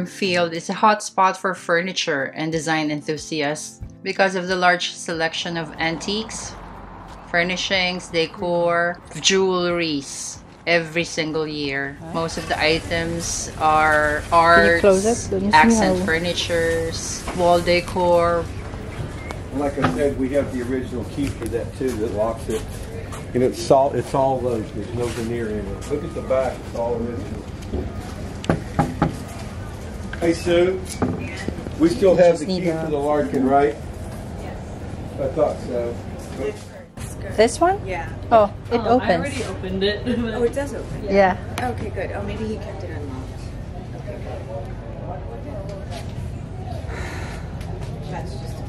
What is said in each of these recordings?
Brimfield is a hot spot for furniture and design enthusiasts because of the large selection of antiques, furnishings, decor, jewelries every single year. Most of the items are art, accent furnitures, wall decor. Like I said, we have the original key for that too that locks it. And it's all those. There's no veneer in it. Look at the back. It's all original. Hey Sue, we still have the key for the Larkin, right? Yes. I thought so. This one? Yeah. Oh, it opens. I already opened it. Oh, it does open? Yeah. Okay, good. Oh, maybe he kept it unlocked. Okay, good. That's just a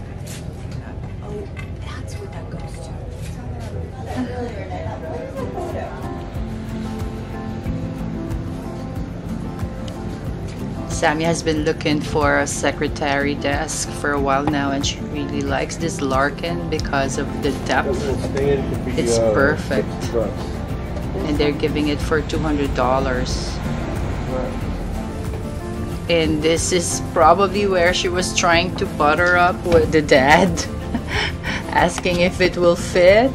oh, that's what that goes to. Sammy has been looking for a secretary desk for a while now, and she really likes this Larkin because of the depth. It's perfect. And they're giving it for $200. And this is probably where she was trying to butter up with the dad, asking if it will fit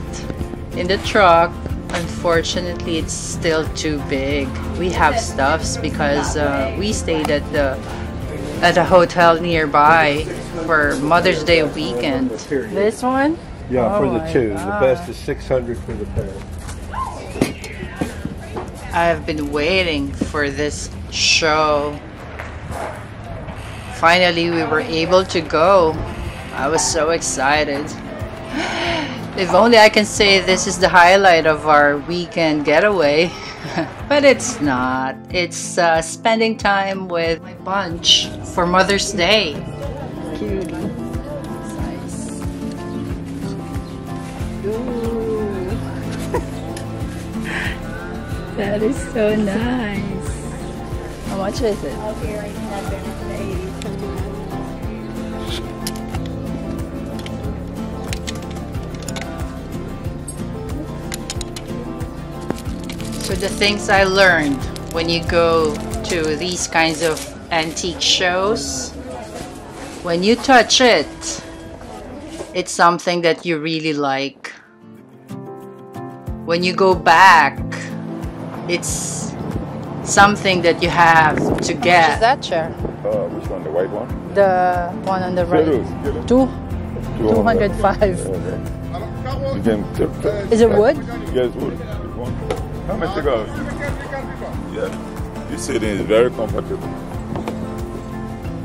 in the truck. Unfortunately, it's still too big. We have stuffs because we stayed at a hotel nearby for Mother's Day weekend. This one? Yeah, for the two. The best is $600 for the pair. I have been waiting for this show. Finally, we were able to go. I was so excited. If only I can say this is the highlight of our weekend getaway. But it's not. It's spending time with my bunch for Mother's Day. Cutie. Nice. Ooh. That is so nice. How much is it? So the things I learned when you go to these kinds of antique shows, when you touch it, it's something that you really like. When you go back, it's something that you have to get. Is that chair? Which one? The white one? The one on the right. 205. You can Is it wood? Yes, wood. How much it goes? Yeah. You sit in, it's very comfortable.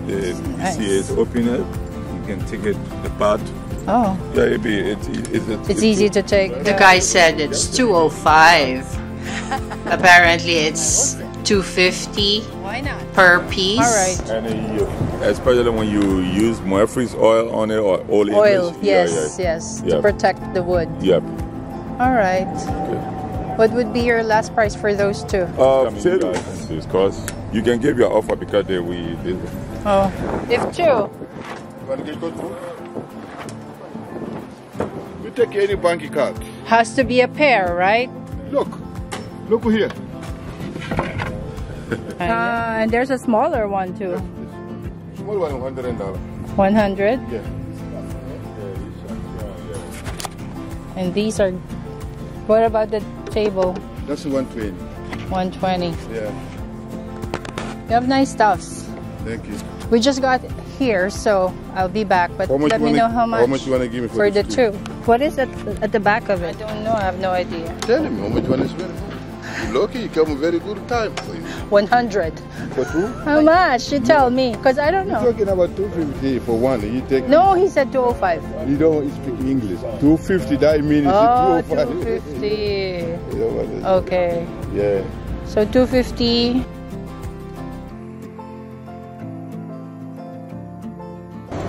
You see it's open it. You can take it apart. Oh. Yeah, it's easy to take. The guy said it's 205. Apparently it's 250 per piece. All right. And especially when you use Murphy's oil on it or oil. Yes, yes. To protect the wood. Yep. All right. Okay. What would be your last price for those two? Because you can give your offer because we did. Oh, if two. We take any bank card. Has to be a pair, right? Look here. And there's a smaller one too. Small one, $100. 100. Yeah. And these are. What about the table? That's 120. 120. Yeah. You have nice stuffs. Thank you. We just got here, so I'll be back. But let me know how much. How much you want to give me for the two? What is at the back of it? I don't know. I have no idea. Tell him how much one is very good. You're lucky. You come a very good time for you. 100. For two? How much? You tell me, because I don't know. You're talking about 250 for one. You take. No, he said 205. You don't speak English. 250. That means it's 205. 250. Okay. Yeah. So 250.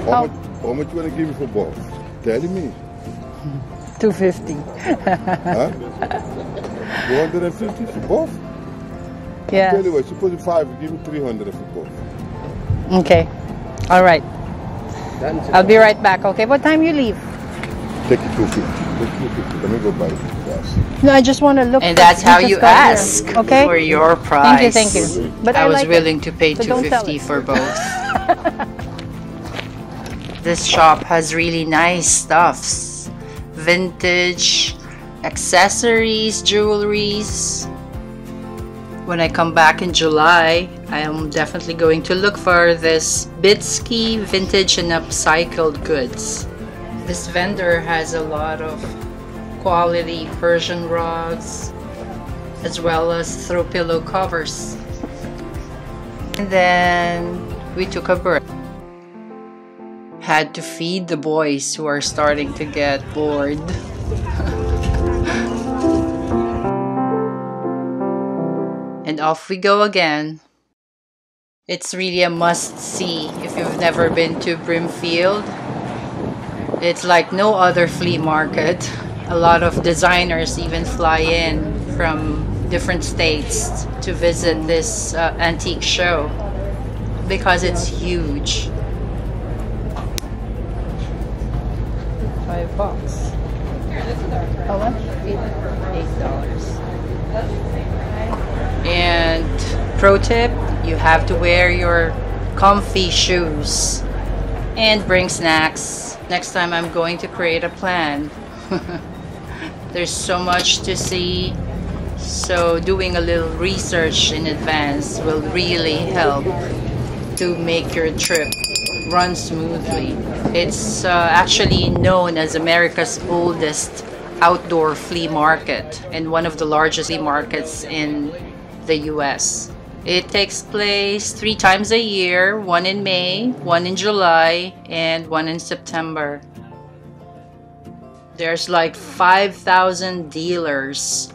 How much you want to give me for both? Tell me. 250. Huh? 250 for both? Yeah. Tell you what, suppose 5, give me 300 for both. Okay. All right. I'll be right back. Okay. What time you leave? Take it 250. Take 250. Let me go buy it. Yes. No, I just want to look. And that's how you ask here. Okay? for your price. Thank you. But I was like willing to pay but don't sell $250 it. for both. This shop has really nice stuffs. Vintage accessories, jewelries. When I come back in July, I am definitely going to look for this Bitsky vintage and upcycled goods. This vendor has a lot of quality Persian rugs as well as throw pillow covers. And then we took a break. Had to feed the boys who are starting to get bored. And off we go again. It's really a must-see if you've never been to Brimfield. It's like no other flea market. A lot of designers even fly in from different states to visit this antique show because it's huge. $5. How much? $8. And pro tip, you have to wear your comfy shoes and bring snacks. Next time I'm going to create a plan. There's so much to see, so doing a little research in advance will really help to make your trip run smoothly. It's actually known as America's oldest outdoor flea market and one of the largest flea markets in the US. It takes place 3 times a year, one in May, one in July, and one in September. There's like 5,000 dealers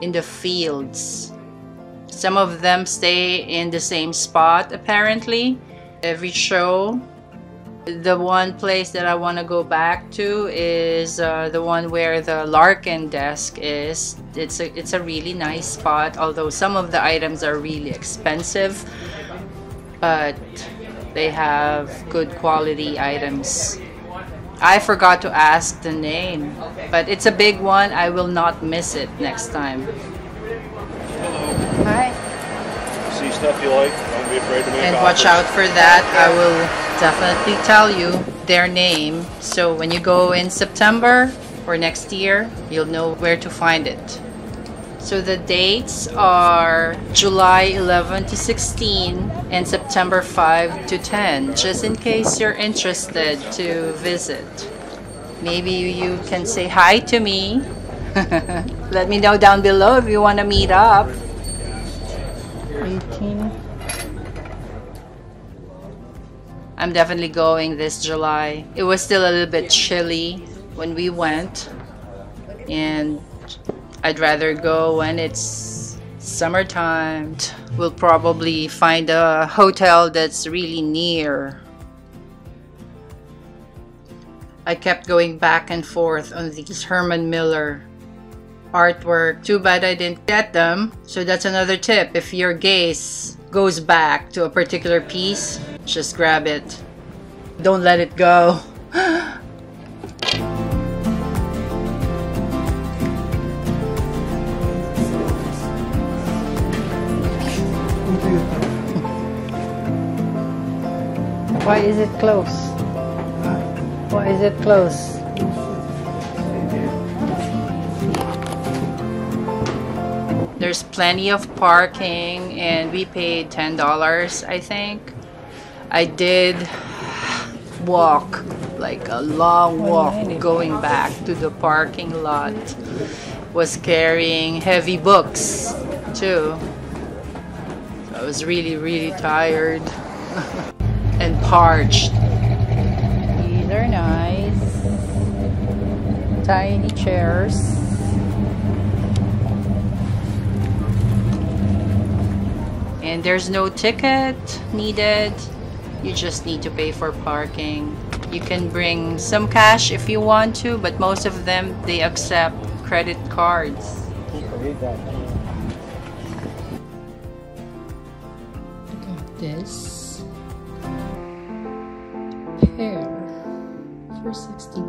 in the fields. Some of them stay in the same spot apparently. Every show. The one place that I want to go back to is the one where the Larkin desk is. It's a really nice spot, although some of the items are really expensive, but they have good quality items. I forgot to ask the name, but it's a big one. I will not miss it next time. Hi. See stuff you like, don't be afraid to make And offers. watch out for that. I will definitely tell you their name, so when you go in September or next year, you'll know where to find it. So the dates are July 11 to 16 and September 5 to 10, just in case you're interested to visit. Maybe you can say hi to me. Let me know down below if you want to meet up. 18. I'm definitely going this July. It was still a little bit chilly when we went, and I'd rather go when it's summertime. We'll probably find a hotel that's really near. I kept going back and forth on these Herman Miller artwork. Too bad I didn't get them. So that's another tip. If your gaze goes back to a particular piece, just grab it. Don't let it go. Why is it close? Why is it close? There's plenty of parking and we paid $10, I think. I did walk, like a long walk going back to the parking lot. Was carrying heavy books too. I was really tired and parched. These are nice. Tiny chairs. And there's no ticket needed. You just need to pay for parking. You can bring some cash if you want to, but most of them, they accept credit cards. Look at this pair for $60.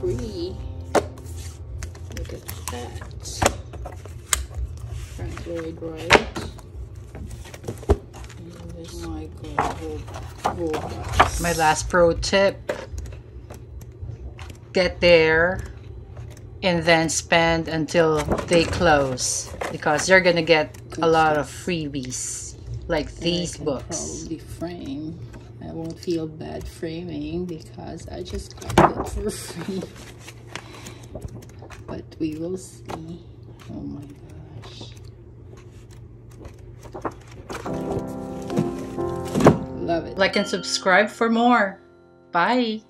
free. Look at that. Frank Lloyd Wright. My last pro tip: get there and then spend until they close, because you're gonna get a lot of freebies like these books. Probably frame. I won't feel bad framing because I just got it for free. But we will see. Oh my gosh. Love it. Like and subscribe for more. Bye.